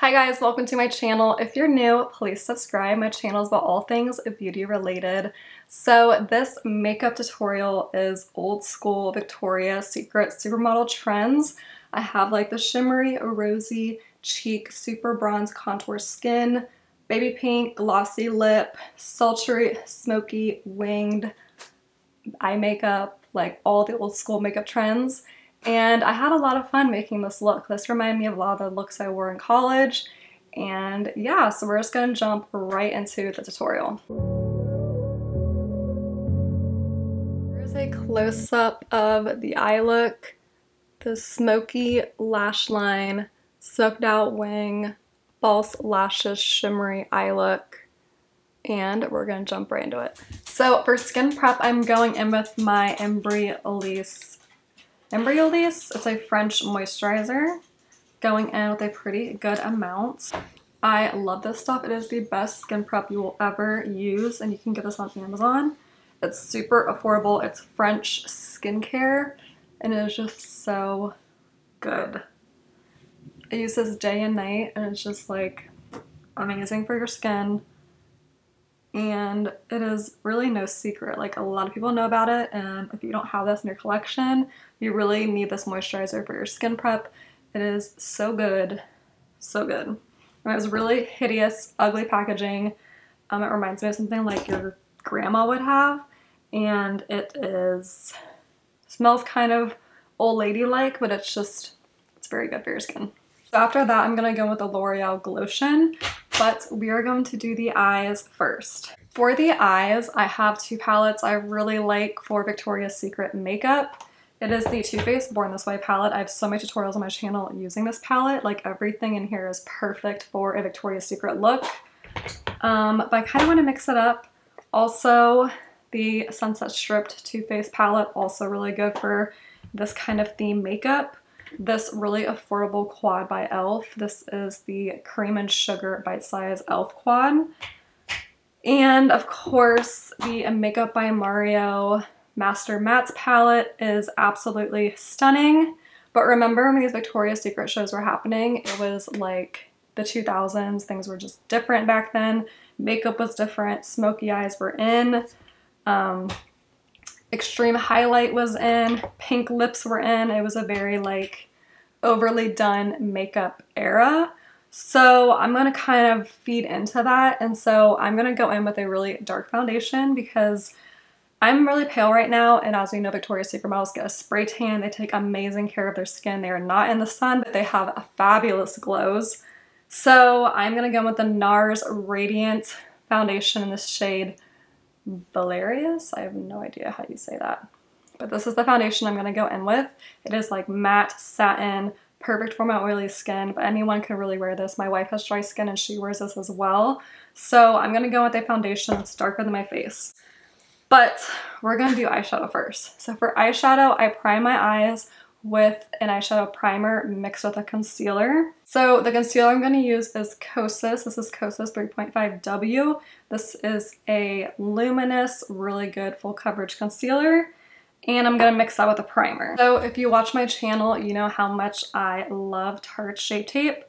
Hi guys, welcome to my channel. If you're new, please subscribe. My channel is about all things beauty related. So this makeup tutorial is old school Victoria's Secret supermodel trends. I have like the shimmery, rosy cheek, super bronze contour skin, baby pink, glossy lip, sultry, smoky, winged eye makeup, like all the old school makeup trends. And I had a lot of fun making this look. This reminded me of a lot of the looks I wore in college. And yeah, so we're just gonna jump right into the tutorial. Here's a close-up of the eye look, the smoky lash line, smoked out wing, false lashes, shimmery eye look, and we're gonna jump right into it. So for skin prep, I'm going in with my Embryolisse. It's a French moisturizer, going in with a pretty good amount. I love this stuff. It is the best skin prep you will ever use, and you can get this on Amazon. It's super affordable. It's French skincare, and it is just so good. I use this day and night, and it's just like amazing for your skin. And it is really no secret. Like, a lot of people know about it, and if you don't have this in your collection, you really need this moisturizer for your skin prep. It is so good, so good. And it was really hideous, ugly packaging. It reminds me of something like your grandma would have, and it smells kind of old lady-like, but it's very good for your skin. So after that, I'm gonna go with the L'Oreal Glotion, but we are going to do the eyes first. For the eyes, I have two palettes I really like for Victoria's Secret makeup. It is the Too Faced Born This Way palette. I have so many tutorials on my channel using this palette. Like, everything in here is perfect for a Victoria's Secret look. But I kind of want to mix it up. Also, the Sunset Stripped Too Faced palette, also really good for this kind of theme makeup. This really affordable quad by e.l.f. This is the Cream and Sugar Bite Size e.l.f. quad. And of course, the Makeup by Mario Master Mattes palette is absolutely stunning. But remember, when these Victoria's Secret shows were happening, it was like the 2000s. Things were just different back then. Makeup was different. Smoky eyes were in. Extreme highlight was in. Pink lips were in. It was a very like overly done makeup era. So I'm going to kind of feed into that. And so I'm going to go in with a really dark foundation because I'm really pale right now, and as we know, Victoria's Secret models get a spray tan. They take amazing care of their skin. They are not in the sun, but they have a fabulous glows. So I'm going to go with the NARS Radiant Foundation in this shade Valerius. I have no idea how you say that. But this is the foundation I'm going to go in with. It is like matte satin, perfect for my oily skin, but anyone can really wear this. My wife has dry skin and she wears this as well. So I'm going to go with a foundation that's darker than my face. But we're going to do eyeshadow first. So for eyeshadow, I prime my eyes with an eyeshadow primer mixed with a concealer. So the concealer I'm going to use is Kosas. This is Kosas 3.5W. This is a luminous, really good full coverage concealer. And I'm going to mix that with a primer. So if you watch my channel, you know how much I love Tarte Shape Tape,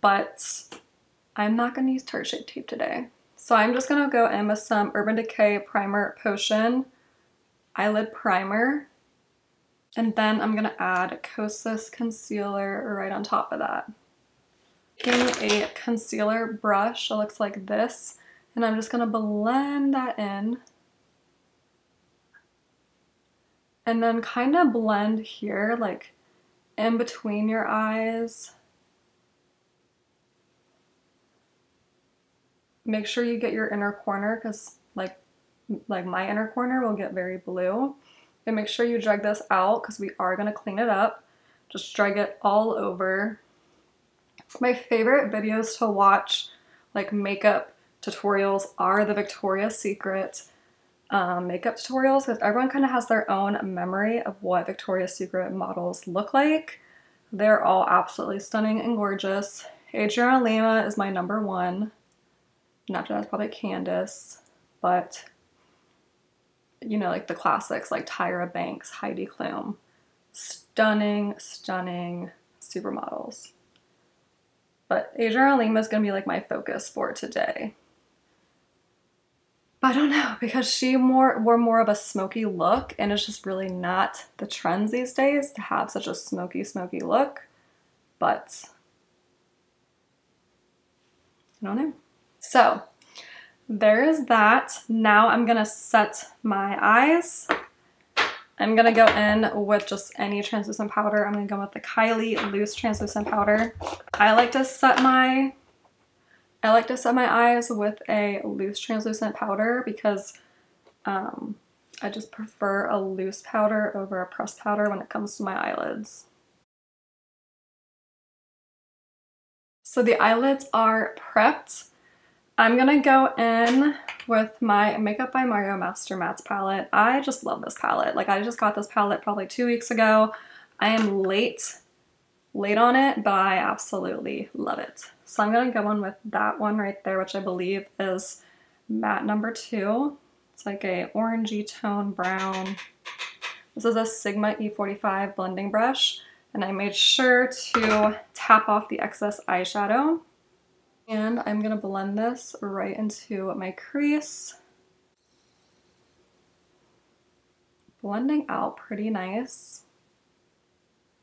but I'm not going to use Tarte Shape Tape today. So I'm just going to go in with some Urban Decay Primer Potion Eyelid Primer. And then I'm going to add Kosas Concealer right on top of that. Taking a concealer brush, it looks like this, and I'm just going to blend that in. And then kind of blend here, like in between your eyes. Make sure you get your inner corner, because like my inner corner will get very blue. And make sure you drag this out because we are going to clean it up. Just drag it all over. My favorite videos to watch, like makeup tutorials, are the Victoria's Secret makeup tutorials, because everyone kind of has their own memory of what Victoria's Secret models look like. They're all absolutely stunning and gorgeous. Adrianna Lima is my number one. And after that's probably Candace, but you know, like the classics like Tyra Banks, Heidi Klum. Stunning, stunning supermodels. But Adrianna Lima is going to be like my focus for today. But I don't know, because she wore more of a smoky look, and it's just really not the trends these days to have such a smoky look. But I don't know. So there is that. Now I'm gonna set my eyes. I'm gonna go in with just any translucent powder. I'm gonna go with the Kylie loose translucent powder. I like to set my eyes with a loose translucent powder because I just prefer a loose powder over a pressed powder when it comes to my eyelids. So the eyelids are prepped. I'm gonna go in with my Makeup by Mario Master Mattes palette. I just love this palette. Like, I just got this palette probably 2 weeks ago. I am late on it, but I absolutely love it. So I'm gonna go in with that one right there, which I believe is matte number 2. It's like a orangey tone brown. This is a Sigma E45 blending brush, and I made sure to tap off the excess eyeshadow. And I'm gonna blend this right into my crease. Blending out pretty nice.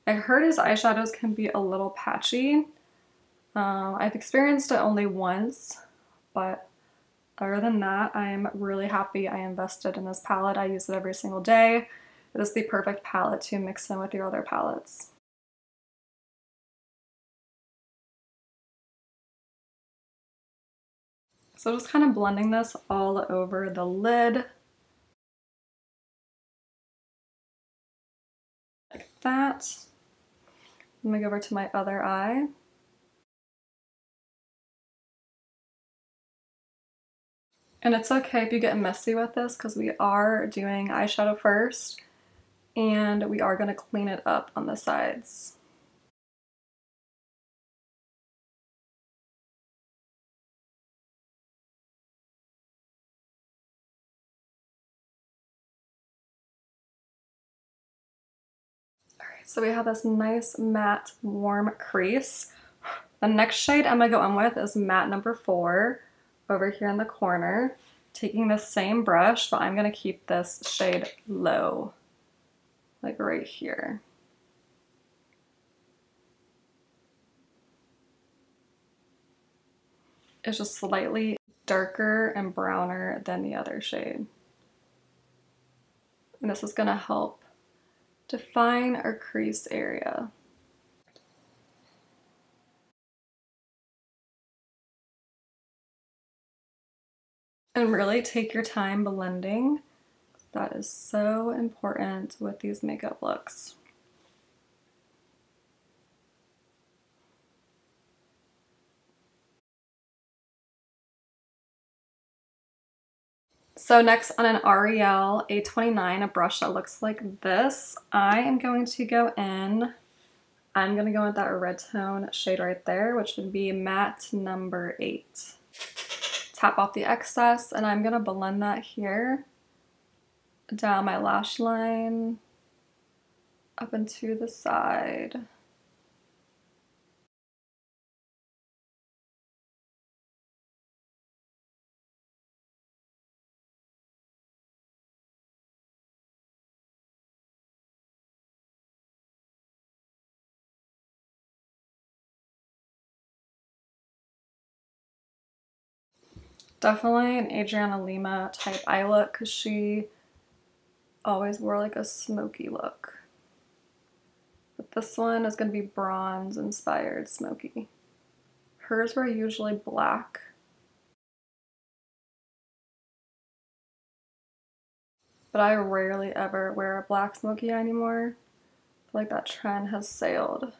I heard his eyeshadows can be a little patchy. I've experienced it only once, but other than that, I'm really happy I invested in this palette. I use it every single day. It is the perfect palette to mix in with your other palettes. So just kind of blending this all over the lid. Like that. I'm gonna go over to my other eye. And it's okay if you get messy with this because we are doing eyeshadow first and we are gonna clean it up on the sides. So we have this nice matte warm crease. The next shade I'm gonna go in with is matte number 4 over here in the corner. Taking the same brush, but I'm gonna keep this shade low, like right here. It's just slightly darker and browner than the other shade. And this is gonna help define our crease area. And really take your time blending. That is so important with these makeup looks. So next on an Ariel A29, a brush that looks like this, I am going to go in, I'm gonna go with that red tone shade right there, which would be matte number 8. Tap off the excess, and I'm gonna blend that here, down my lash line, up into the side. Definitely an Adrianna Lima type eye look because she always wore like a smoky look. But this one is going to be bronze inspired smoky. Hers were usually black. But I rarely ever wear a black smoky eye anymore. I feel like that trend has sailed.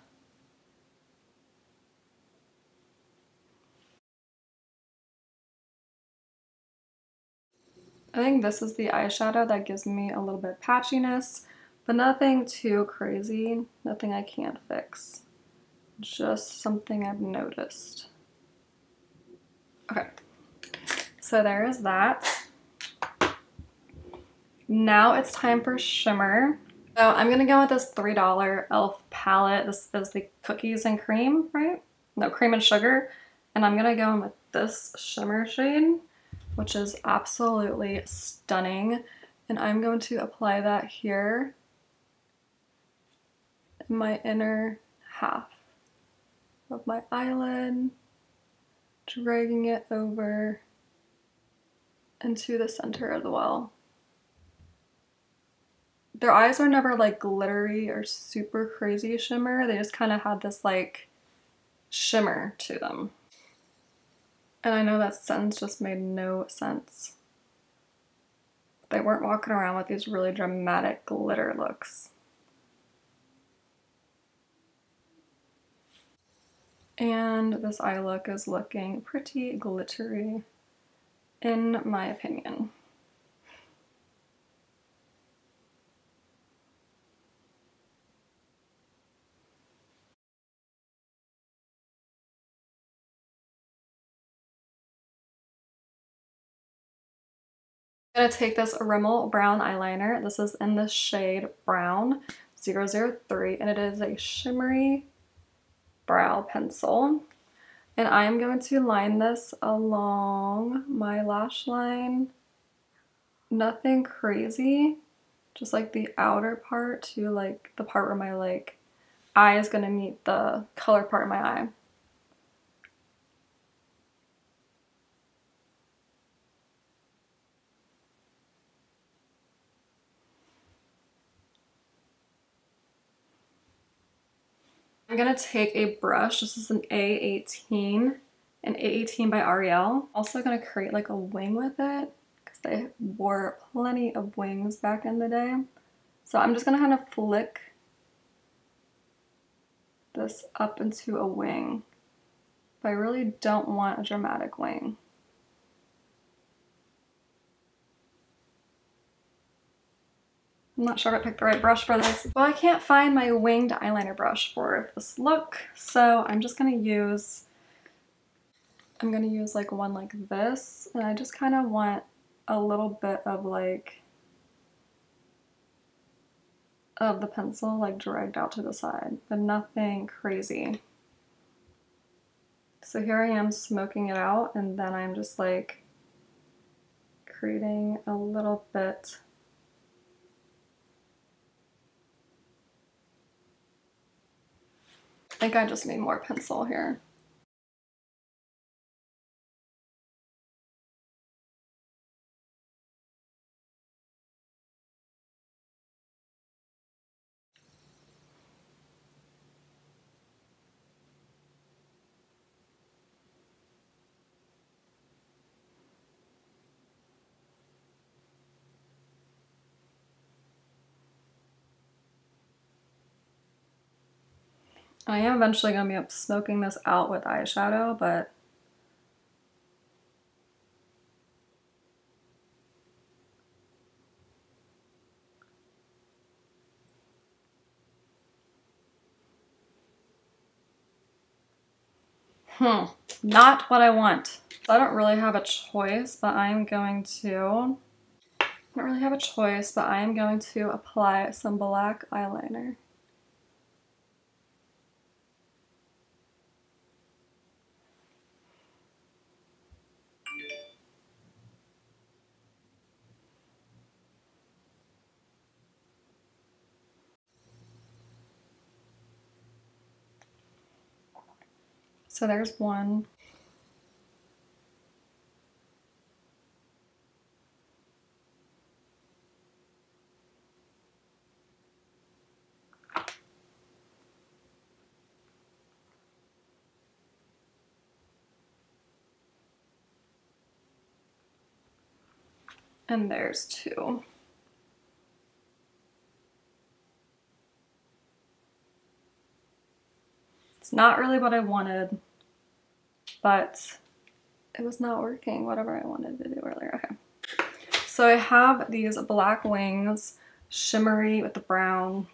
I think this is the eyeshadow that gives me a little bit of patchiness, but nothing too crazy, nothing I can't fix. Just something I've noticed. Okay, so there is that. Now it's time for shimmer. So I'm gonna go with this $3 e.l.f. palette. This is the Cookies and Cream, right? no, Cream and Sugar. And I'm gonna go in with this shimmer shade, which is absolutely stunning. And I'm going to apply that here in my inner half of my eyelid, dragging it over into the center as well. Their eyes were never like glittery or super crazy shimmer. They just kind of had this like shimmer to them. And I know that sentence just made no sense. They weren't walking around with these really dramatic glitter looks. And this eye look is looking pretty glittery, in my opinion. I'm gonna take this Rimmel brown eyeliner. This is in the shade Brown 003, and it is a shimmery brow pencil. And I'm going to line this along my lash line. Nothing crazy, just like the outer part to like the part where my like eye is gonna meet the color part of my eye. I'm gonna take a brush. This is an A18 by Ariel. Also gonna create like a wing with it because they wore plenty of wings back in the day. So I'm just gonna kind of flick this up into a wing, but I really don't want a dramatic wing. I'm not sure if I picked the right brush for this. Well, I can't find my winged eyeliner brush for this look, so I'm just gonna use, like one like this, and I just kind of want a little bit of like, of the pencil like dragged out to the side, but nothing crazy. So here I am smoking it out, and then I'm just like creating a little bit I think I just need more pencil here. I am eventually going to be smoking this out with eyeshadow, but not what I want. I don't really have a choice, but I am going to apply some black eyeliner. So there's one. And there's two. It's not really what I wanted, but it was not working, whatever I wanted to do earlier. Okay. So I have these black wings, shimmery with the brown.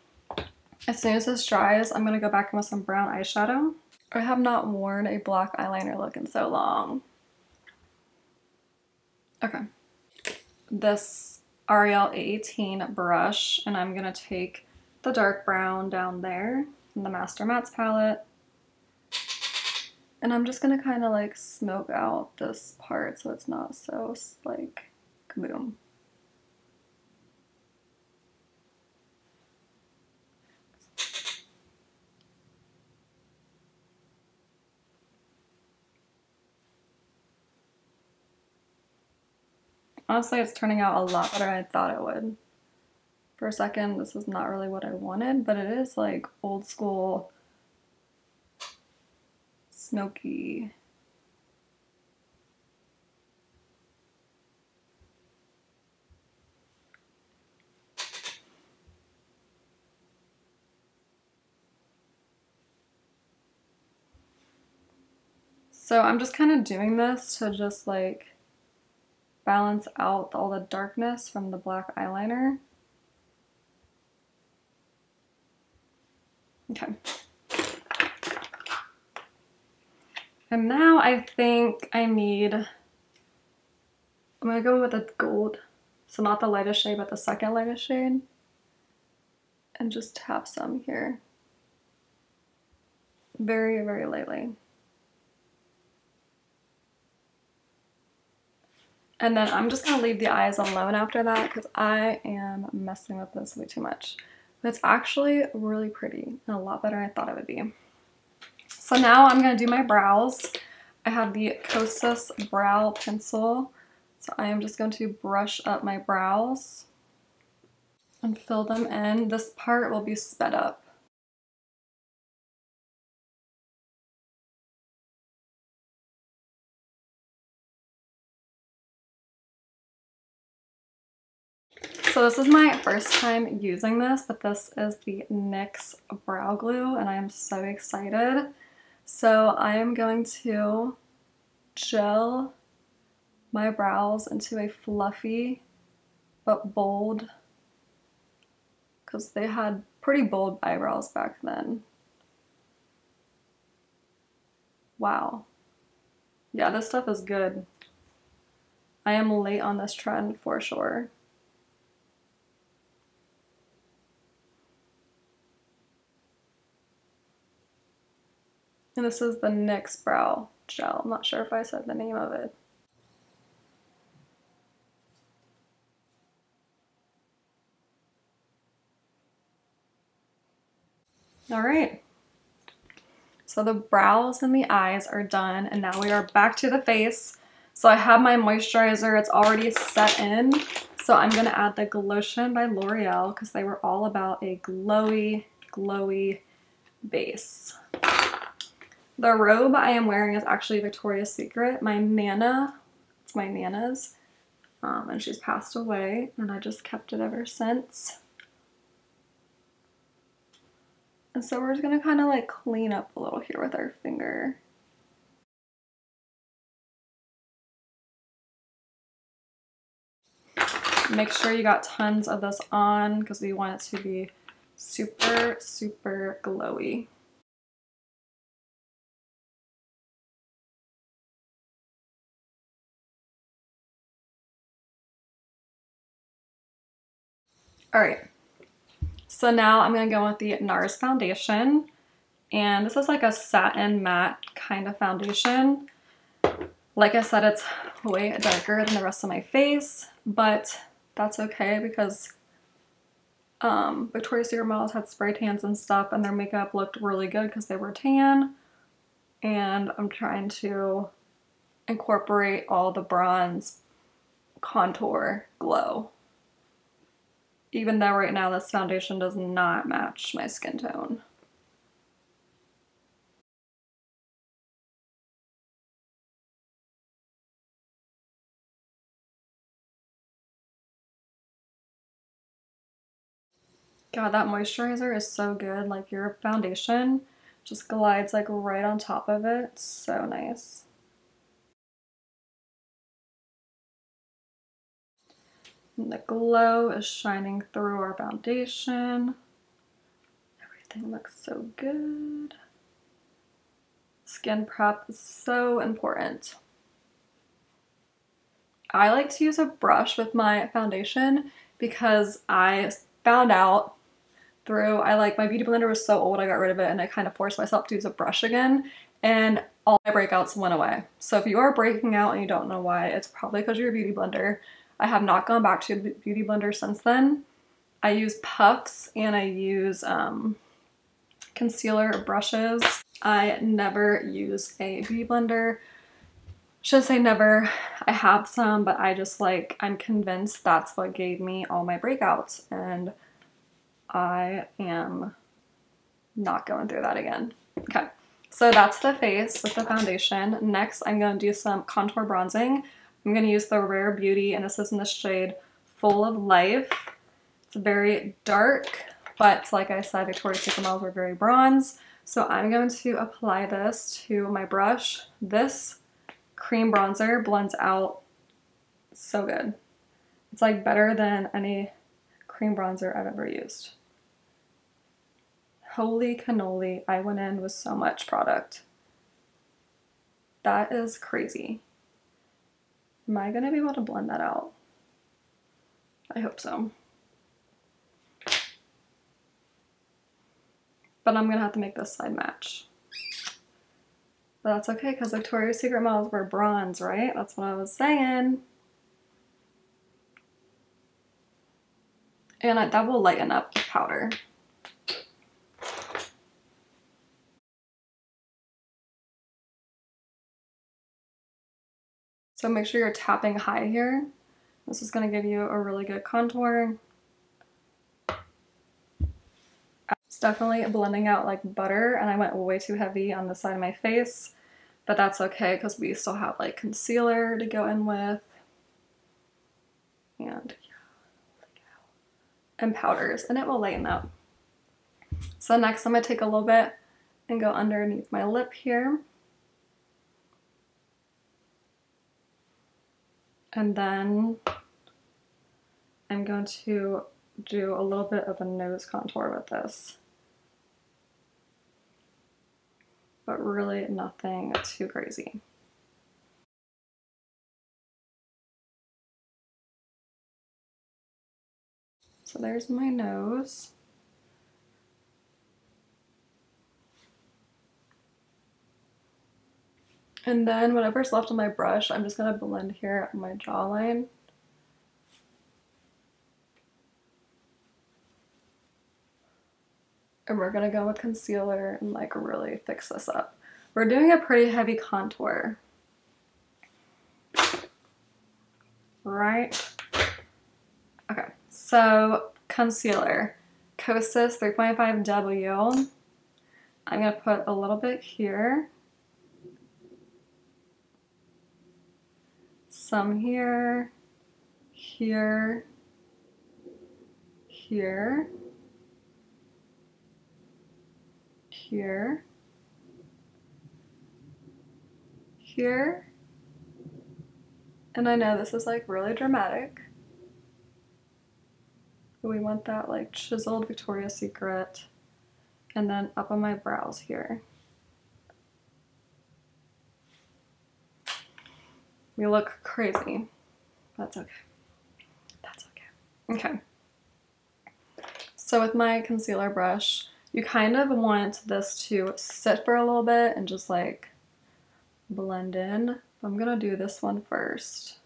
As soon as this dries, I'm going to go back in with some brown eyeshadow. I have not worn a black eyeliner look in so long. Okay. This Ariel A18 brush, and I'm going to take the dark brown down there in the Master Mattes palette. And I'm just gonna kind of like smoke out this part so it's not so like kaboom. Honestly, it's turning out a lot better than I thought it would. For a second, this is not really what I wanted, but it is like old school, smoky. So I'm just kind of doing this to just like balance out all the darkness from the black eyeliner. Okay. And now I think I'm gonna go with a gold. So not the lightest shade, but the second lightest shade. And just tap some here. Very, very lightly. And then I'm just gonna leave the eyes alone after that because I am messing with this way too much. But it's actually really pretty and a lot better than I thought it would be. So now I'm gonna do my brows. I have the Kosas brow pencil. So I am just going to brush up my brows and fill them in. This part will be sped up. So this is my first time using this, but this is the NYX brow glue and I am so excited. So I am going to gel my brows into a fluffy but bold, because they had pretty bold eyebrows back then. Wow. Yeah, this stuff is good. I am late on this trend for sure. And this is the NYX brow gel. I'm not sure if I said the name of it. All right. So the brows and the eyes are done, and now we are back to the face. So I have my moisturizer, it's already set in. So I'm gonna add the Glotion by L'Oreal because they were all about a glowy, glowy base. The robe I am wearing is actually Victoria's Secret. My Nana, it's my Nana's, and she's passed away, and I just kept it ever since. And so we're just gonna kind of like clean up a little here with our finger. Make sure you got tons of this on because we want it to be super, super glowy. All right, so now I'm gonna go with the NARS foundation. And this is like a satin matte kind of foundation. Like I said, it's way darker than the rest of my face, but that's okay because Victoria's Secret models had spray tans and stuff and their makeup looked really good because they were tan. And I'm trying to incorporate all the bronze contour glow. Even though right now this foundation does not match my skin tone. God, that moisturizer is so good. Like your foundation just glides like right on top of it. It's so nice. And the glow is shining through our foundation. Everything looks so good. Skin prep is so important. I like to use a brush with my foundation because I found out through. My beauty blender was so old, I got rid of it, and I kind of forced myself to use a brush again, and all my breakouts went away. So if you are breaking out and you don't know why, it's probably because of your beauty blender. I have not gone back to a beauty blender since then. I use puffs and I use concealer brushes. I never use a beauty blender. Should say never. I have some, but I just I'm convinced that's what gave me all my breakouts, and I am not going through that again. Okay, so that's the face with the foundation. Next, I'm going to do some contour bronzing. I'm going to use the Rare Beauty, and this is in the shade Full of Life. It's very dark, but like I said, Victoria's Secret models were very bronze. So I'm going to apply this to my brush. This cream bronzer blends out so good. It's like better than any cream bronzer I've ever used. Holy cannoli, I went in with so much product. That is crazy. Am I gonna be able to blend that out? I hope so. But I'm gonna have to make this side match. But that's okay, because Victoria's Secret models were bronze, right? That's what I was saying. And that will lighten up the powder. So make sure you're tapping high here. This is going to give you a really good contour. It's definitely blending out like butter, and I went way too heavy on the side of my face, but that's okay because we still have like concealer to go in with, and powders, and it will lighten up. So next I'm going to take a little bit and go underneath my lip here. And then I'm going to do a little bit of a nose contour with this. But really nothing too crazy. So there's my nose. And then whatever's left on my brush, I'm just gonna blend here on my jawline. And we're gonna go with concealer and like really fix this up. We're doing a pretty heavy contour. Right? Okay, so concealer. Kosas 3.5W. I'm gonna put a little bit here. Some here, here, here, here, here. And I know this is like really dramatic, but we want that like chiseled Victoria's Secret, and then up on my brows here. We look crazy. That's okay. That's okay. Okay. So with my concealer brush, you kind of want this to sit for a little bit and just like blend in. I'm gonna do this one first.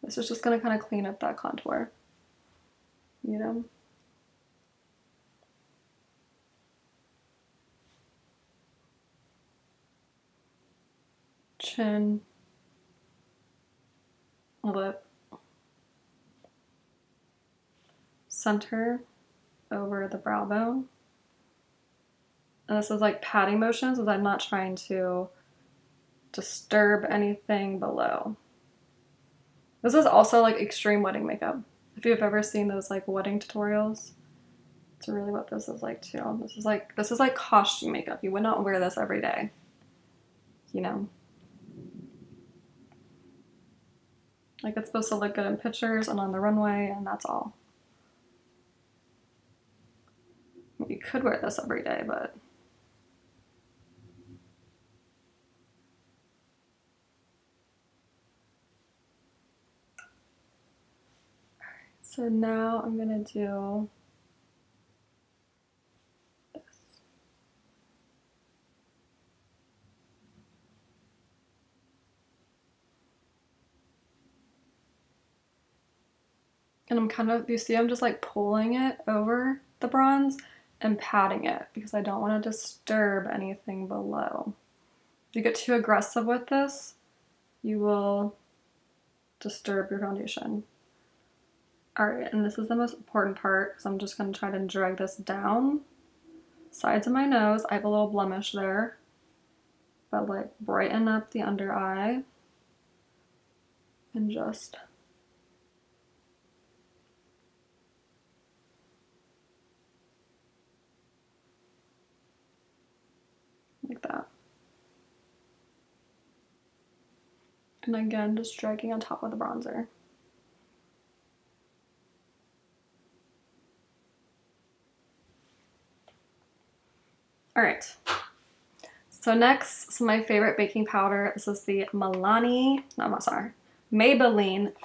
This is just gonna kind of clean up that contour, you know? Chin, lip, center over the brow bone. And this is like patting motions, as I'm not trying to disturb anything below. This is also like extreme wedding makeup. If you've ever seen those like wedding tutorials, it's really what this is like too. This is like costume makeup. You would not wear this every day, you know? Like it's supposed to look good in pictures and on the runway, and that's all. You could wear this every day, but So now I'm gonna do this. And I'm kind of, you see I'm just like pulling it over the bronze and patting it because I don't want to disturb anything below. If you get too aggressive with this, you will disturb your foundation. Alright, and this is the most important part because I'm just going to try to drag this down sides of my nose. I have a little blemish there, but like brighten up the under eye and just like that. And again, just dragging on top of the bronzer. All right, so next, my favorite baking powder. This is the Maybelline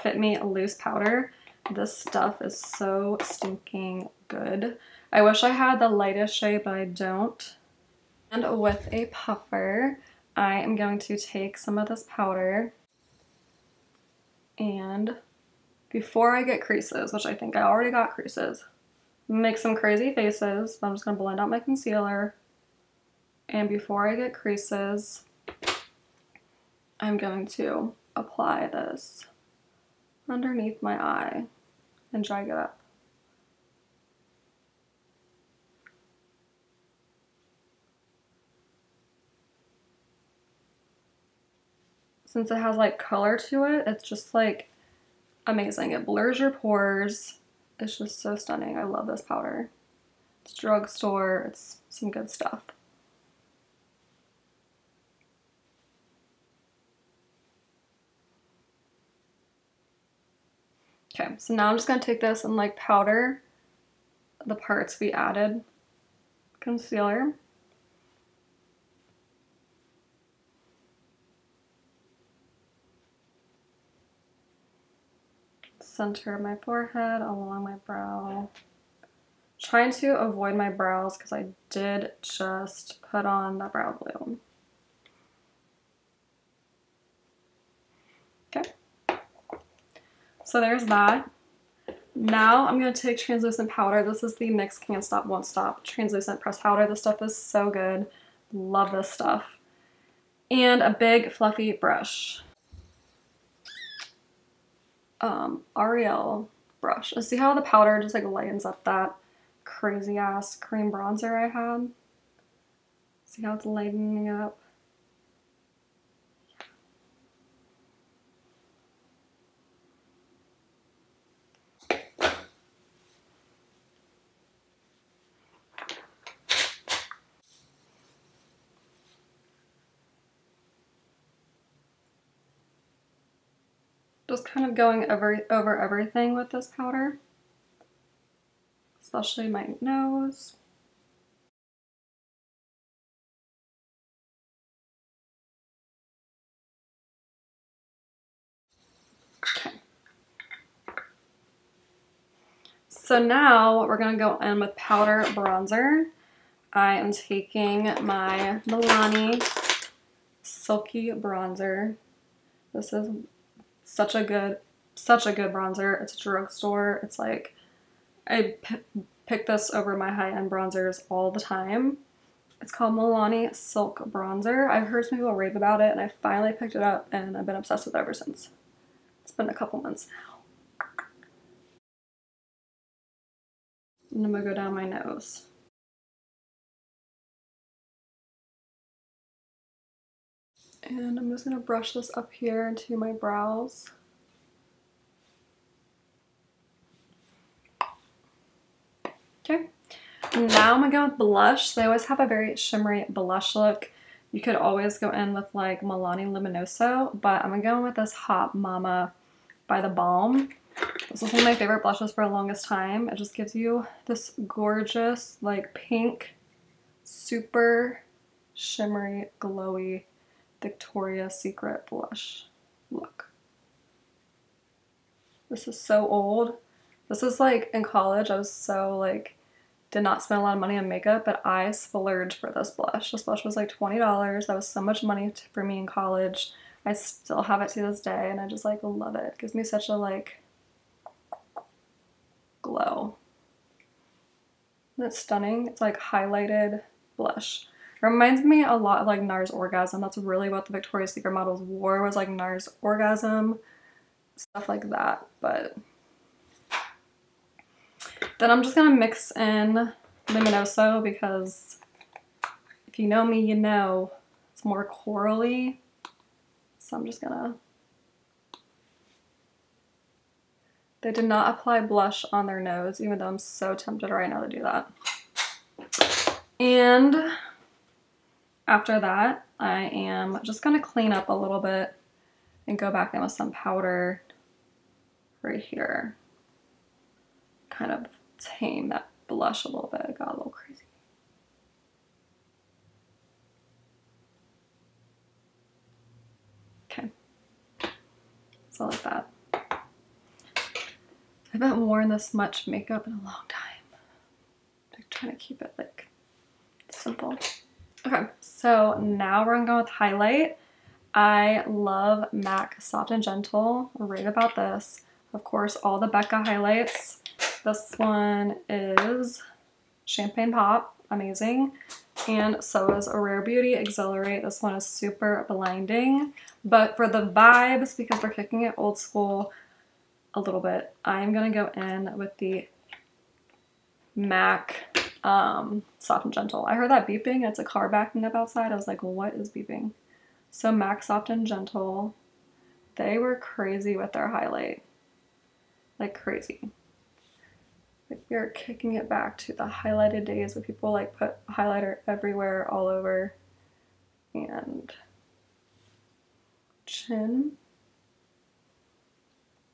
Fit Me Loose Powder. This stuff is so stinking good. I wish I had the lightest shade, but I don't. And with a puffer, I am going to take some of this powder and before I get creases, which I think I already got creases, make some crazy faces, but I'm just gonna blend out my concealer. And before I get creases, I'm going to apply this underneath my eye and drag it up. Since it has like color to it, it's just like amazing. It blurs your pores. It's just so stunning. I love this powder. It's drugstore. It's some good stuff. Okay, so now I'm just gonna take this and like powder the parts we added concealer. Center of my forehead, along my brow. Trying to avoid my brows because I did just put on the brow glue. Okay, so there's that. Now I'm going to take translucent powder. This is the NYX Can't Stop Won't Stop translucent pressed powder. This stuff is so good. Love this stuff. And a big fluffy brush. Ariel brush. And see how the powder just like lightens up that crazy ass cream bronzer I had? See how it's lightening up? Just kind of going over everything with this powder, especially my nose. Okay. So now we're gonna go in with powder bronzer. I am taking my Milani Silky Bronzer. This is such a good bronzer. It's a drugstore. It's like, I pick this over my high-end bronzers all the time. It's called Milani Silk Bronzer. I've heard some people rave about it and I finally picked it up and I've been obsessed with it ever since. It's been a couple months now. And I'm gonna go down my nose. And I'm just gonna brush this up here into my brows. Okay, now I'm gonna go with blush. They always have a very shimmery blush look. You could always go in with like Milani Luminoso, but I'm gonna go in with this Hot Mama by The Balm. This was one of my favorite blushes for the longest time. It just gives you this gorgeous like pink, super shimmery, glowy Victoria's Secret blush look. This is so old, This is like in college, I was so like, did not spend a lot of money on makeup, but I splurged for this blush. This blush was like $20. That was so much money for me in college. I still have it to this day and I just like love it. It gives me such a like glow. And it's stunning. It's like highlighted blush. It reminds me a lot of like NARS Orgasm. That's really what the Victoria's Secret models wore, was like NARS Orgasm, stuff like that. But then I'm just gonna mix in Luminoso because if you know me, you know it's more corally. So I'm just gonna... They did not apply blush on their nose, even though I'm so tempted right now to do that. And after that, I am just gonna clean up a little bit and go back in with some powder right here. Kind of tame that blush a little bit. It got a little crazy. Okay, so like that. I haven't worn this much makeup in a long time. I'm trying to keep it like simple. Okay, so now we're gonna go with highlight. I love MAC Soft and Gentle. Rave about this. Of course, all the Becca highlights. This one is Champagne Pop, amazing. And so is a Rare Beauty Exhilarate. This one is super blinding. But for the vibes, because we're kicking it old school a little bit, I'm gonna go in with the MAC Soft and Gentle. I heard that beeping. It's a car backing up outside. I was like, what is beeping? So MAC Soft and Gentle, they were crazy with their highlight. Like crazy. Like we are kicking it back to the highlighted days where people like put highlighter everywhere, all over. And chin.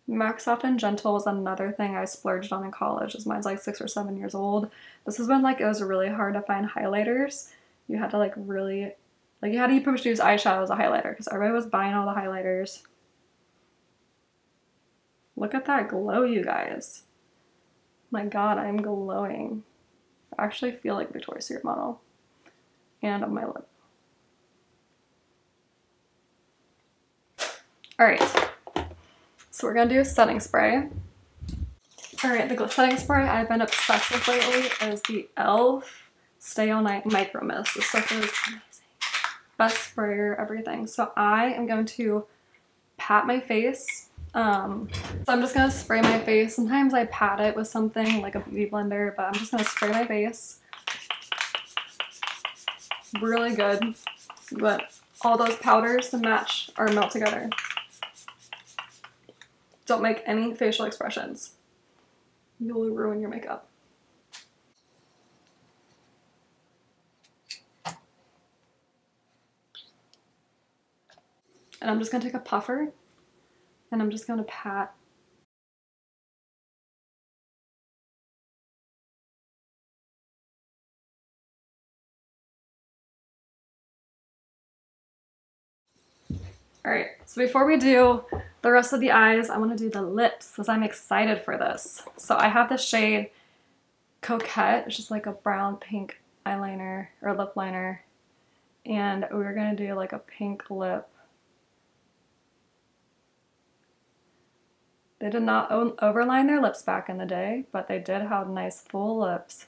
MAC Soft and Gentle was another thing I splurged on in college, as mine's like 6 or 7 years old. This is when like it was really hard to find highlighters. You had to like really, like you had to use eyeshadow as a highlighter because everybody was buying all the highlighters. Look at that glow, you guys. My God, I'm glowing. I actually feel like a Victoria's Secret model. And on my lip. All right. So we're gonna do a setting spray. All right, the setting spray I've been obsessed with lately is the e.l.f. Stay All Night Micro Mist. This stuff is amazing. Best sprayer, everything. So I am going to pat my face. So I'm just gonna spray my face. Sometimes I pat it with something like a beauty blender, but I'm just gonna spray my face. Really good. But all those powders to match or melt together. Don't make any facial expressions. You'll ruin your makeup. And I'm just gonna take a puffer and I'm just gonna pat. All right, so before we do the rest of the eyes, I wanna do the lips because I'm excited for this. So I have the shade Coquette, it's just like a brown pink eyeliner or lip liner. And we're gonna do like a pink lip. They did not overline their lips back in the day, but they did have nice full lips.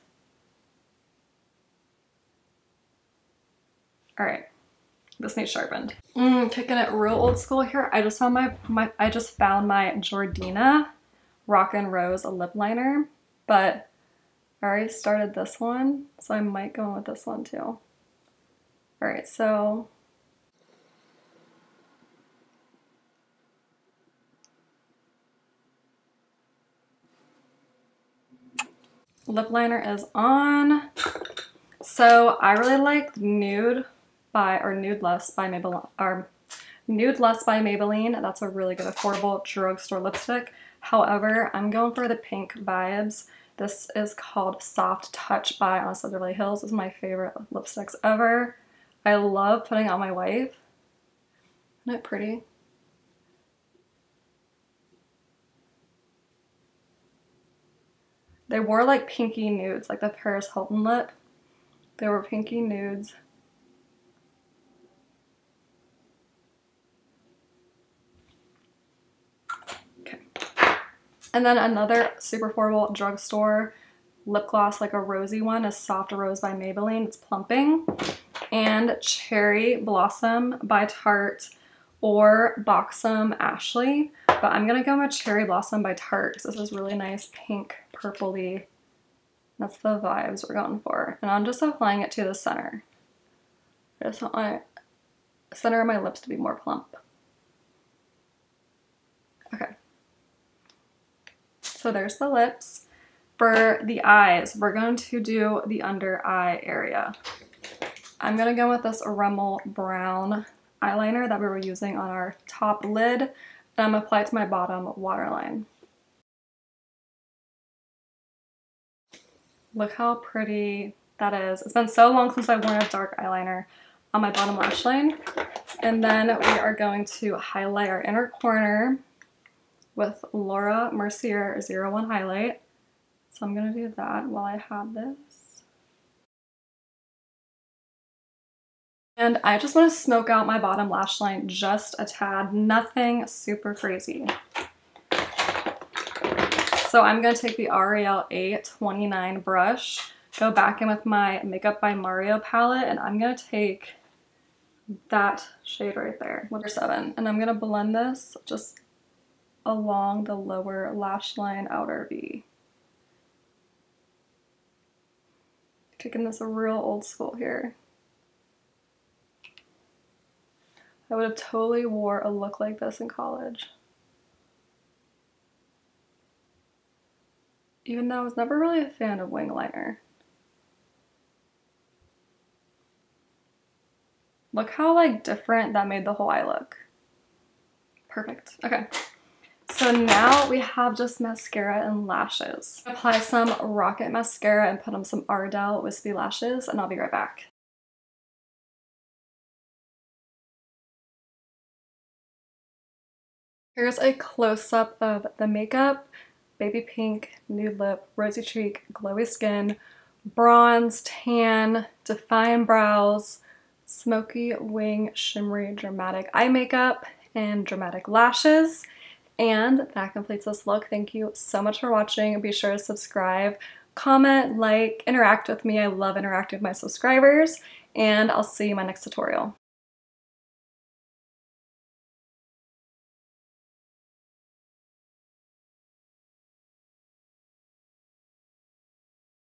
All right, this needs sharpened. Kicking it real old school here. I just found my Jordina Rock and Rose lip liner, but I already started this one, so I might go in with this one too. All right, so lip liner is on. So I really like Nude Less by Maybelline. That's a really good affordable drugstore lipstick. However, I'm going for the pink vibes. This is called Soft Touch by Honestly Beverly Hills. This is my favorite lipsticks ever. I love putting on my wife. Isn't it pretty? They wore like pinky nudes, like the Paris Hilton lip. They were pinky nudes. Okay. And then another super affordable drugstore lip gloss, like a rosy one, is Soft Rose by Maybelline. It's plumping. And Cherry Blossom by Tarte or Buxom Ashley. But I'm gonna go with Cherry Blossom by Tarte because this is really nice pink purpley. That's the vibes we're going for. And I'm just applying it to the center. I just want my center of my lips to be more plump. Okay. So there's the lips. For the eyes, we're going to do the under eye area. I'm gonna go with this Rimmel brown eyeliner that we were using on our top lid, and I'm gonna apply it to my bottom waterline. Look how pretty that is. It's been so long since I've worn a dark eyeliner on my bottom lash line. And then we are going to highlight our inner corner with Laura Mercier 01 highlight. So I'm gonna do that while I have this. And I just want to smoke out my bottom lash line just a tad, nothing super crazy. So I'm going to take the L'Oreal A29 brush, go back in with my Makeup by Mario palette, and I'm going to take that shade right there, number 7, and I'm going to blend this just along the lower lash line outer V. Taking this real old school here. I would have totally wore a look like this in college. Even though I was never really a fan of wing liner. Look how like different that made the whole eye look. Perfect. Okay. So now we have just mascara and lashes. Apply some Rocket mascara and put on some Ardell wispy lashes, and I'll be right back. Here's a close-up of the makeup. Baby pink, nude lip, rosy cheek, glowy skin, bronze, tan, defined brows, smoky wing, shimmery, dramatic eye makeup, and dramatic lashes. And that completes this look. Thank you so much for watching. Be sure to subscribe, comment, like, interact with me. I love interacting with my subscribers, and I'll see you in my next tutorial.